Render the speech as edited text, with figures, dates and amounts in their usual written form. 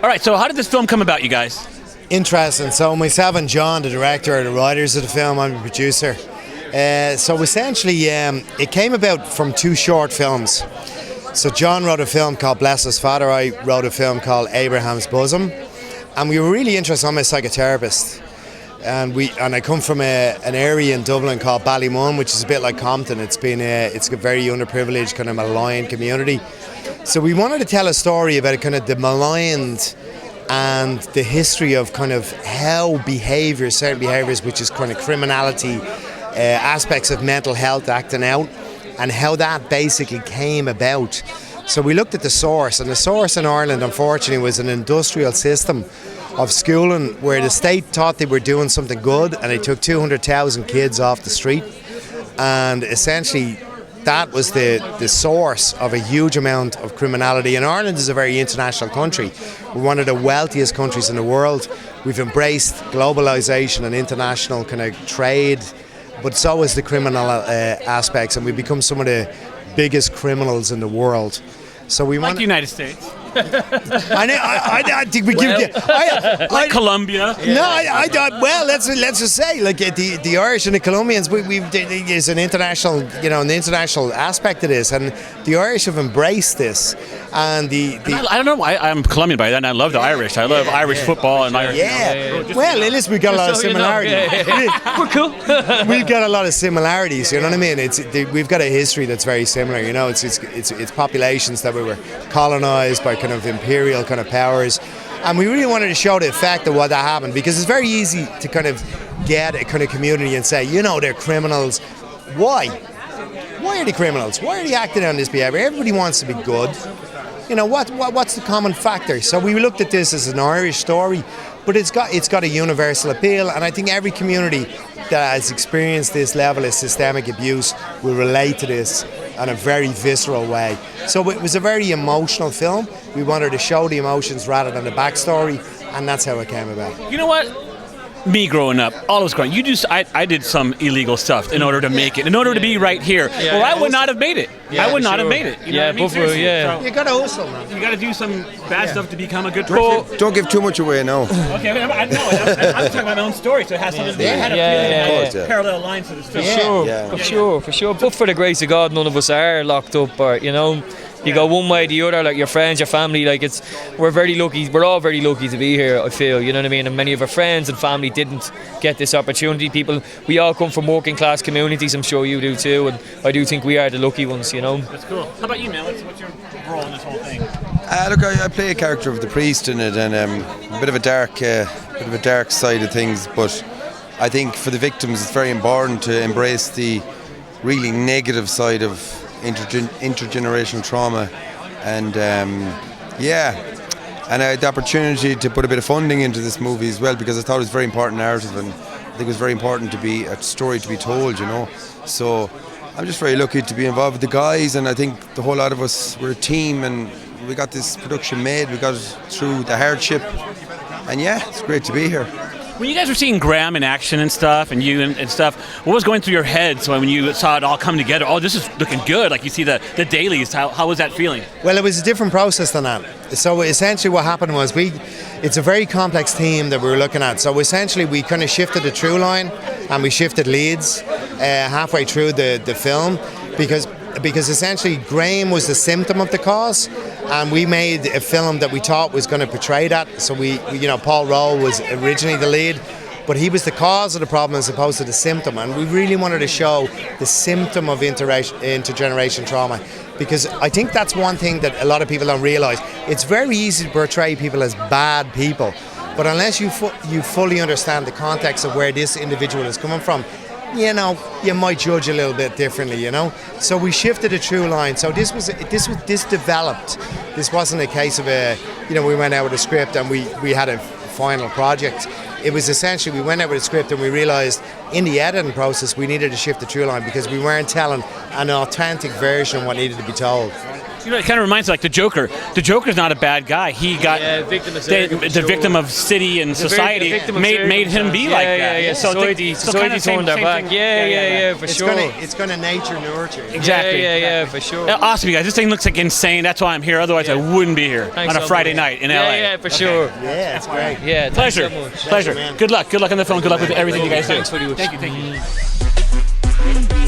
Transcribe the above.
All right, so how did this film come about, you guys? Interesting. So myself and John, the director, are the writers of the film. I'm the producer. So essentially, it came about from two short films. So John wrote a film called Bless His Father. I wrote a film called Abraham's Bosom. And we were really interested. I'm a psychotherapist. And I come from an area in Dublin called Ballymun, which is a bit like Compton. It's a very underprivileged, kind of maligned community. So we wanted to tell a story about kind of the maligned and the history of kind of how certain behaviours, which is kind of criminality, aspects of mental health acting out, and how that basically came about. So we looked at the source, and the source in Ireland, unfortunately, was an industrial system of schooling where the state thought they were doing something good, and they took 200,000 kids off the street, and essentially that was the source of a huge amount of criminality. And Ireland is a very international country. We're one of the wealthiest countries in the world. We've embraced globalisation and international kind of trade, but so is the criminal aspects, and we've become some of the biggest criminals in the world. So we like want the United States. I think we give you like Colombia. Well, let's just say, like the Irish and the Colombians, there's an international, an international aspect to this, and the Irish have embraced this, and I don't know. I'm Colombian by that, and I love the Irish. I love Irish football and Irish. Well, listen, we've got a lot of similarities. We're cool. We've got a lot of similarities. You know what I mean? We've got a history that's very similar. You know, it's populations that we were colonised by kind of imperial kind of powers, and we really wanted to show the effect of what that happened, because it's very easy to kind of get a kind of community and say, they're criminals. Why are they criminals? Why are they acting on this behaviour? Everybody wants to be good. What's the common factor? So we looked at this as an Irish story, but it's got a universal appeal, and I think every community that has experienced this level of systemic abuse will relate to this in a very visceral way. So it was a very emotional film. We wanted to show the emotions rather than the backstory, and that's how it came about. You know what? Me growing up, all I was growing, I did some illegal stuff in order to make it, in order to be right here. I would not have made it. I would not have made it. You know what I mean? So you got to hustle, man. You got to do some bad stuff to become a good person. Don't give too much away now. Okay, I'm talking about my own story, so it has something to do. I had a few parallel lines to this film. For sure. But for the grace of God, none of us are locked up, or you go one way or the other, like your friends, your family, we're very lucky, we're all very lucky to be here, I feel, you know what I mean, and many of our friends and family didn't get this opportunity. We all come from working class communities, I'm sure you do too, and I do think we are the lucky ones, That's cool. How about you, Mel? What's your role in this whole thing? Look, I play a character of the priest in it, and a bit of a dark side of things, but I think for the victims it's very important to embrace the really negative side of intergenerational trauma, and and I had the opportunity to put a bit of funding into this movie as well, because I thought it was a very important narrative, and I think it was very important to be a story to be told, so I'm just very lucky to be involved with the guys, and I think the whole lot of us, we're a team, and we got this production made, we got it through the hardship, and it's great to be here. When you guys were seeing Graham in action and stuff, and you and stuff, what was going through your head? So when you saw it all come together, this is looking good. Like you see the dailies. How was that feeling? Well, it was a different process than that. So essentially, what happened was it's a very complex theme that we were looking at. So essentially, we kind of shifted the through line, and we shifted leads halfway through the film, because essentially Graham was the symptom of the cause, and we made a film that we thought was going to portray that. So we Paul Rowe was originally the lead, but he was the cause of the problem as opposed to the symptom, and we really wanted to show the symptom of intergenerational trauma, because I think that's one thing that a lot of people don't realise. It's very easy to portray people as bad people, but unless you fully understand the context of where this individual is coming from, you might judge a little bit differently, So we shifted a true line. So this developed. This wasn't a case of we went out with a script and we had a final project. It was essentially, we went out with a script and we realised in the editing process, we needed to shift the through line because we weren't telling an authentic version of what needed to be told. You know, it kind of reminds me like the Joker. The Joker's not a bad guy. He got victim of the victim of city and society made him be like that. Yeah. So Society kind of turned their back. thing. Yeah, for sure. It's gonna nature nurture. Exactly. Yeah, for sure. Awesome, you guys. This thing looks like insane. That's why I'm here. Otherwise, I wouldn't be here Thanks on a so Friday much. night in LA. Yeah, for sure. Yeah, it's great. Yeah, thanks Pleasure. so much. Pleasure. man. Good luck. Good luck on the film. Good luck with everything you guys do. Thanks very much. Thank you.